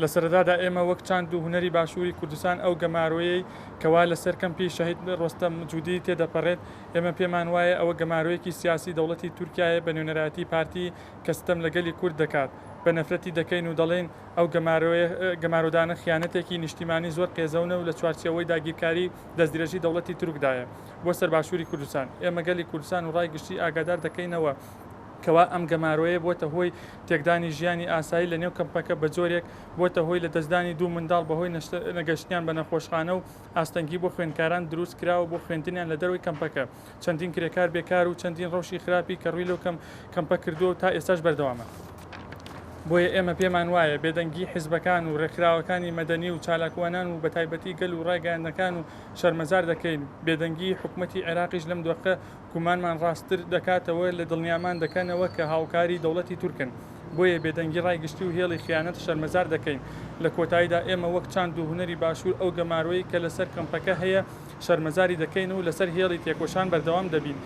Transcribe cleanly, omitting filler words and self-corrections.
لە سەرەتادا ئێمە وەک چاند و هونەری باشووری کوردستان ئەو گەمارۆیەی کەوا لەسەر کەمپی شەهید ڕۆستەم جوودی تێدەپەڕێت ئێمە پێمان وایە ئەوە گەمارۆیەکی سیاسی دەوڵەتی تورکایە بە نوێنەرایەتی پارتی کەستەم لەگەلی کورد دەکات بە نەفرەتی دەکەین و دەڵێن ئەو گەمارۆدانە خیانەتێکی نیشتیمانی زۆر قێزەونە و لە چوارچێوەی داگیرکاری دەستدرێژی دەوڵەتی تورکدایە بۆ سەرباشووری کوردستان ئێمە گەلی کوردستان و ڕای گشتی ئاگادار دەکەینەوە کەوا ئەم گەمارۆیە بۆتە هۆی تێکدانی ژیانی ئاسایی لە نێو کەمپەکە بە جۆرێک بۆتە هۆی لە دەستدانی دوو منداڵ بەهۆی نەگەشتیان بە نەخۆشخانە و ئاستەنگی بۆ خوێندکاران دروست کراوە بۆ خوێندنیان لە دەروی کەمپەکە چەندین کرێکار بێکار و چەندین ڕەوشی خراپی کە ڕووی لەو کەمپە کردووە و تا ئێستاش بەردەوامە. بۆیە ئێمە پێمان وایە بێدەنگی حیزبەکان و ڕێکخراوەکانی مەدەنی و چالاکوانان و بەتایبەتی گەل و ڕایگەیاندەکان و شەرمەزار دەکەین بێدەنگی حکوومەتی عێراقیش لەم دۆخە گومانمان ڕاستتر دەکاتەوە لە دڵنیامان دەکەنەوە کە هاوکاری دەوڵەتی تورکن بۆیە بێدەنگی ڕایگشتی و هێڵی خیانەت شەرمەزار دەکەین لە کۆتاییدا ئێمە وەک چاند و هونەری باشوور ئەو گەمارۆیی کە لەسەر کەمپەکە هەیە شەرمەزاری دەکەین و لەسەر هێڵی تێکۆشان بەردەوام دەبین